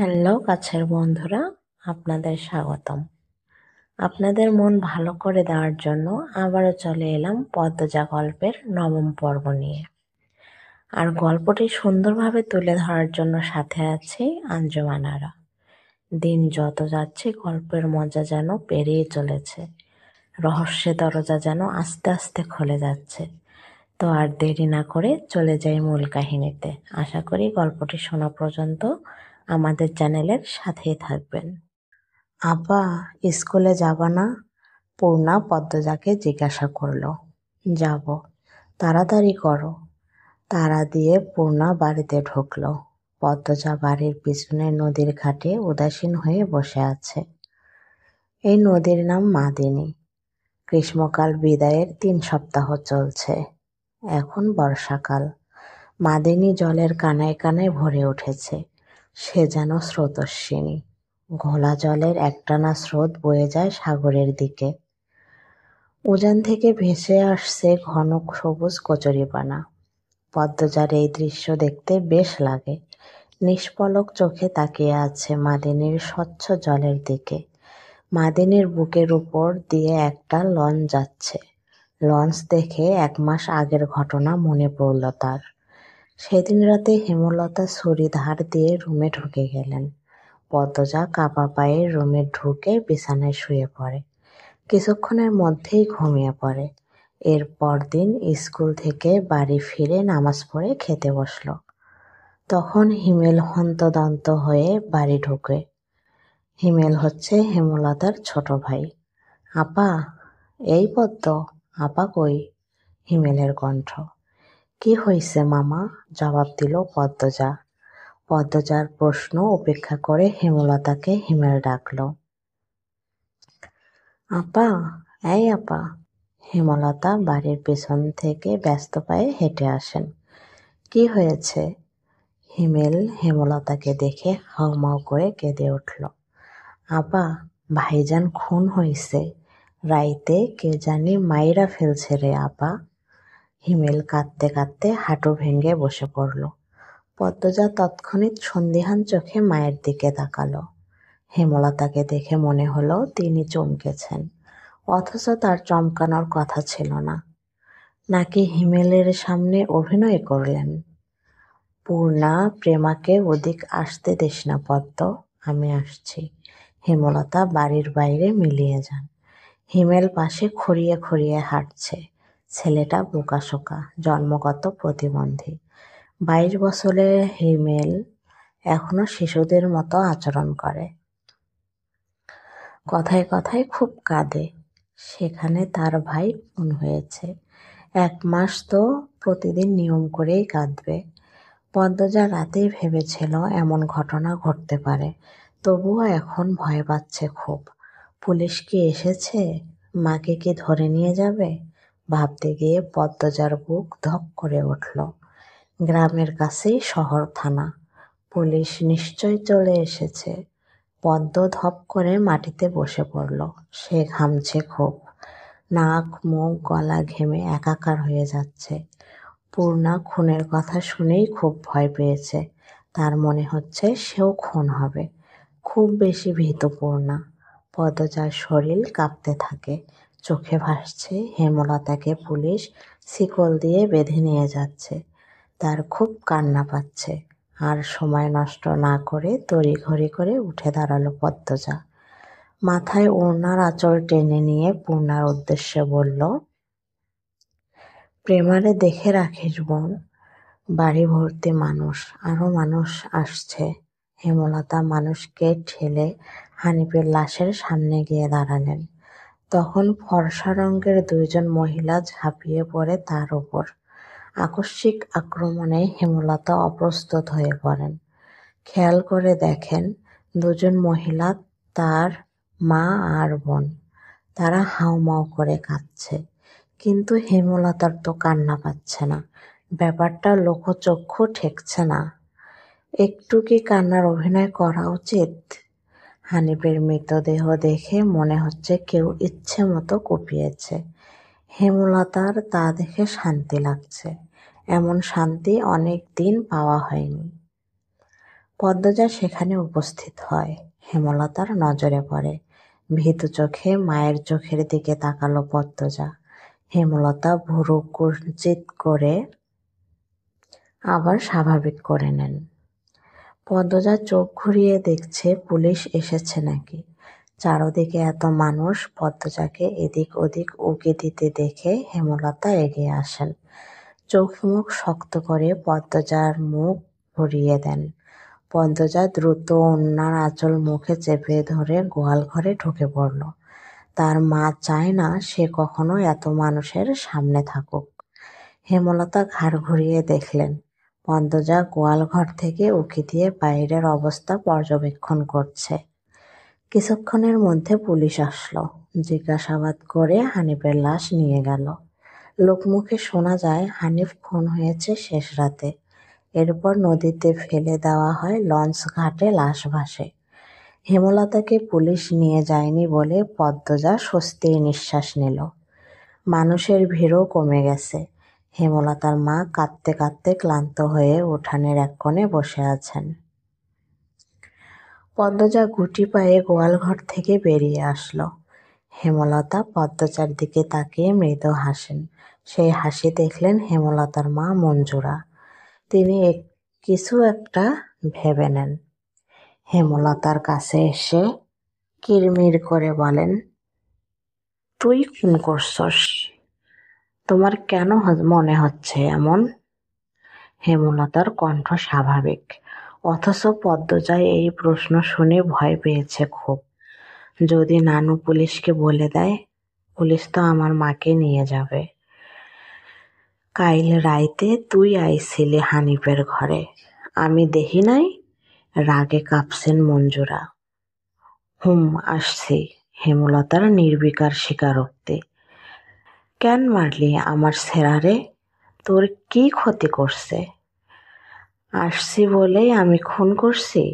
Hello কাছের বন্ধুরা, আপনাদের স্বাগতম। আপনাদের মন ভালো করে দেওয়ার জন্য আবারও চলে এলাম পদ্মজা গল্পের নবম পর্ব নিয়ে। আর গল্পটি সুন্দরভাবে তুলে ধরার জন্য সাথে আছি আঞ্জুমান আরা। দিন যত যাচ্ছে গল্পের মজা যেন পেরিয়ে চলেছে, রহস্যের দরজা যেন আস্তে আস্তে খুলে যাচ্ছে। তো আর দেরি না করে চলে যাই মূল কাহিনীতে। আশা করি গল্পটি শোনা পর্যন্ত আমাদের চ্যানেলের সাথেই থাকবেন। আপা, স্কুলে যাবা না? পূর্ণা পদ্মজাকে জিজ্ঞাসা করল। যাব। তাড়াতাড়ি করো। তাড়া দিয়ে পূর্ণা বাড়িতে ঢুকল। পদ্মজা বাড়ির পিছনে নদীর ঘাটে উদাসীন হয়ে বসে আছে। এই নদীর নাম মাদিনী। গ্রীষ্মকাল বিদায়ের ৩ সপ্তাহ চলছে। এখন বর্ষাকাল। মাদিনী জলের কানায় কানায় ভরে উঠেছে। সে যেন স্রোতস্বিনী। ঘোলা জলের একটানা স্রোত বয়ে যায় সাগরের দিকে। উজান থেকে ভেসে আসছে ঘন সবুজ কচুরিপানা। পদ্মজার এই দৃশ্য দেখতে বেশ লাগে। নিষ্পলক চোখে তাকিয়ে আছে মাদিনীর স্বচ্ছ জলের দিকে। মাদিনীর বুকের উপর দিয়ে একটা লঞ্চ যাচ্ছে। লঞ্চ দেখে ১ মাস আগের ঘটনা মনে পড়ল তার। সেদিন রাতে হেমলতা ছুরি ধার দিয়ে রুমে ঢুকে গেলেন। পদ্মজা কাপা পায়ে রুমে ঢুকে বিছানায় শুয়ে পড়ে। কিছুক্ষণের মধ্যেই ঘুমিয়ে পড়ে। এর পরদিন স্কুল থেকে বাড়ি ফিরে নামাজ পড়ে খেতে বসল। তখন হিমেল হন্তদন্ত হয়ে বাড়ি ঢোকে। হিমেল হচ্ছে হেমলতার ছোট ভাই। আপা, এই পদ্ম, আপা কই? হিমেলের কণ্ঠ। কি হইছে মামা? জবাব দিল পদ্মজা। পদ্মজার প্রশ্ন উপেক্ষা করে হেমলতাকে হিমেল ডাকল। আপা, এই আপা। হেমলতা বাড়ির পেছন থেকে ব্যস্ত পায়ে হেঁটে আসেন। কি হয়েছে? হিমেল হেমলতাকে দেখে হাউমাউ করে কেঁদে উঠল। আপা, ভাইজান খুন হইছে। রাইতে কে জানি মাইরা ফেলছে রে আপা। হিমেল কাঁদতে কাঁদতে হাঁটু ভেঙে বসে পড়ল। পদ্মজা তৎক্ষণিৎ সন্দিহান চোখে মায়ের দিকে তাকালো। হেমলতাকে দেখে মনে হলো তিনি চমকেছেন, অথচ তার চমকানোর কথা ছিল না। নাকি হিমেলের সামনে অভিনয় করলেন? পূর্ণা, প্রেমাকে ওদিক আসতে দিস না পদ্ম, আমি আসছি। হেমলতা বাড়ির বাইরে মিলিয়ে যান। হিমেল পাশে খুঁড়িয়ে খুঁড়িয়ে হাঁটছে। ছেলেটা বোকাশোকা, জন্মগত প্রতিবন্ধী। ২২ বছরের হিমেল এখনো শিশুদের মতো আচরণ করে। কথায় কথায় খুব কাঁদে। সেখানে তার ভাই খুন হয়েছে। ১ মাস তো প্রতিদিন নিয়ম করেই কাঁদবে। পদ্মজা রাতেই ভেবেছিল এমন ঘটনা ঘটতে পারে, তবুও এখন ভয় পাচ্ছে খুব। পুলিশ কি এসেছে? মাকে কি ধরে নিয়ে যাবে? ভাবতে গিয়ে পদ্মজার বুক ধক করে উঠল। গ্রামের কাছেই শহর থানা। পুলিশ নিশ্চয় চলে এসেছে। পদ্ম ধপ করে মাটিতে বসে পড়ল। সে ঘামছে খুব। নাক, মুখ, গলা ঘেমে একাকার হয়ে যাচ্ছে। পূর্ণা খুনের কথা শুনেই খুব ভয় পেয়েছে। তার মনে হচ্ছে সেও খুন হবে। খুব বেশি ভীতু পূর্ণা। পদ্মজার শরীর কাঁপতে থাকে। চোখে ভাসছে হেমলতাকে পুলিশ শিকল দিয়ে বেঁধে নিয়ে যাচ্ছে। তার খুব কান্না পাচ্ছে। আর সময় নষ্ট না করে তড়িঘড়ি করে উঠে দাঁড়ালো পদ্মজা। মাথায় ওড়নার আঁচল টেনে নিয়ে পূর্ণার উদ্দেশ্যে বলল, প্রেমারে দেখে রাখিস বোন। বাড়ি ভর্তি মানুষ, আরো মানুষ আসছে। হেমলতা মানুষকে ঠেলে হানিফের লাশের সামনে গিয়ে দাঁড়ালেন। তখন ফর্সা রঙের ২ জন মহিলা ঝাঁপিয়ে পড়ে তার উপর। আকস্মিক আক্রমণে হেমলতা অপ্রস্তুত হয়ে পড়েন। খেয়াল করে দেখেন ২ জন মহিলা তার মা আর বোন। তারা হাউমাউ করে কাঁদছে। কিন্তু হেমলতার তো কান্না পাচ্ছে না। ব্যাপারটা লোকচক্ষু ঠেকছে না। একটু কি কান্নার অভিনয় করা উচিত? হানিফের মৃতদেহ দেখে মনে হচ্ছে কেউ ইচ্ছে মতো কুপিয়েছে। হেমলতার তা দেখে শান্তি লাগছে। এমন শান্তি অনেক দিন পাওয়া হয়নি। পদ্মজা সেখানে উপস্থিত হয়। হেমলতার নজরে পড়ে। ভীতু চোখে মায়ের চোখের দিকে তাকালো পদ্মজা। হেমলতা ভুরু কুঞ্চিত করে আবার স্বাভাবিক করে নেন। পদ্মজা চোখ ঘুরিয়ে দেখছে পুলিশ এসেছে নাকি। চারদিকে এত মানুষ। পদ্মজাকে এদিক ওদিক উঁকি দিতে দেখে হেমলতা এগিয়ে আসেন। চোখ মুখ শক্ত করে পদ্মজার মুখ ঘুরিয়ে দেন। পদ্মজা দ্রুত ওড়নার আঁচল মুখে চেপে ধরে গোয়াল ঘরে ঢুকে পড়ল। তার মা চায় না সে কখনো এত মানুষের সামনে থাকুক। হেমলতা ঘাড় ঘুরিয়ে দেখলেন পদ্মজা গোয়াল ঘর থেকে উঁকি দিয়ে বাইরের অবস্থা পর্যবেক্ষণ করছে। কিছুক্ষণের মধ্যে পুলিশ আসলো। জিজ্ঞাসাবাদ করে হানিফের লাশ নিয়ে গেল। লোকমুখে শোনা যায় হানিফ খুন হয়েছে শেষ রাতে। এরপর নদীতে ফেলে দেওয়া হয়। লঞ্চ ঘাটে লাশ ভাসে। হেমলতাকে পুলিশ নিয়ে যায়নি বলে পদ্মজা স্বস্তির নিঃশ্বাস নিল। মানুষের ভিড়ও কমে গেছে। হেমলতার মা কাঁদতে কাঁদতে ক্লান্ত হয়ে উঠানের এক কোণে বসে আছেন। পদ্মজা গুটি পায়ে গোয়ালঘর থেকে বেরিয়ে আসলো। হেমলতা পদ্মজার দিকে তাকিয়ে মৃদু হাসেন। সেই হাসি দেখলেন হেমলতার মা মঞ্জুরা। তিনি কিছু একটা ভেবে নেন। হেমলতার কাছে এসে কিরমির করে বলেন, তুই খুন করছস? তোমার কেন মনে হচ্ছে এমন? হেমলতার কণ্ঠ স্বাভাবিক, অথচ পদ্মজায় এই প্রশ্ন শুনে ভয় পেয়েছে খুব। যদি নানু পুলিশকে বলে দেয়? পুলিশ তো আমার মাকে নিয়ে যাবে। কাইল রাইতে তুই আইছিলি হানিফের ঘরে, আমি দেখি নাই? রাগে কাঁপছেন মঞ্জুরা। আসছি। হেমলতার নির্বিকার স্বীকারোক্তি। কেন মারলি আমার ছেঁড়ারে? তোর কি ক্ষতি করছে? আসছি বলেই আমি খুন করছি?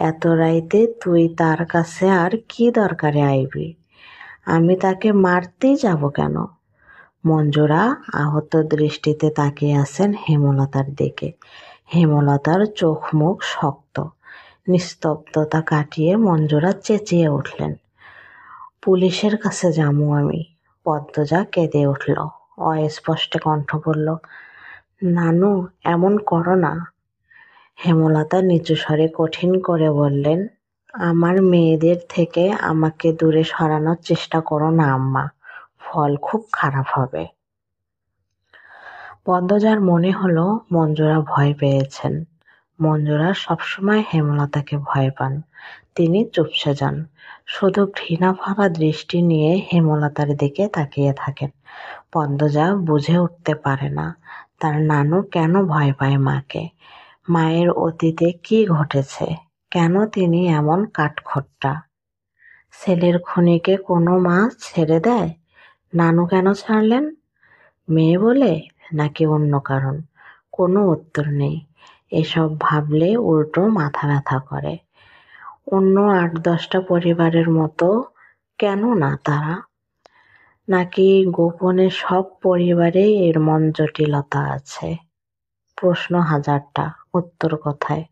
এত রাইতে তুই তার কাছে আর কি দরকারে আইবি? আমি তাকে মারতেই যাব কেন? মঞ্জুরা আহত দৃষ্টিতে তাকিয়ে আছেন হেমলতার দিকে। হেমলতার চোখ মুখ শক্ত। নিস্তব্ধতা কাটিয়ে মঞ্জুরা চেঁচিয়ে উঠলেন, পুলিশের কাছে যামু আমি। পদ্মজা কেঁদে উঠল। অস্পষ্ট কণ্ঠ বলল, নানু এমন করো না। হেমলতা নিচু স্বরে কঠিন করে বললেন, আমার মেয়েদের থেকে আমাকে দূরে সরানোর চেষ্টা করো না আম্মা, ফল খুব খারাপ হবে। পদ্মজার মনে হলো মঞ্জুরা ভয় পেয়েছেন। মঞ্জুরা সবসময় হেমলতাকে ভয় পান। তিনি চুপসে যান, শুধু ঘৃণা ভরা দৃষ্টি নিয়ে হেমলতার দিকে তাকিয়ে থাকেন। পদ্মজা বুঝে উঠতে পারে না তার নানু কেন ভয় পায় মাকে। মায়ের অতীতে কি ঘটেছে? কেন তিনি এমন কাঠখোট্টা? ছেলের খুনিকে কোনো মা ছেড়ে দেয়? নানু কেন ছাড়লেন? মেয়ে বলে নাকি অন্য কারণ? কোনো উত্তর নেই। এসব ভাবলে উল্টো মাথা ব্যথা করে। অন্য ৮-১০টা পরিবারের মতো কেন না তারা? নাকি গোপনে সব পরিবারেই এর মন জটিলতা আছে? প্রশ্ন হাজারটা, উত্তর কোথায়?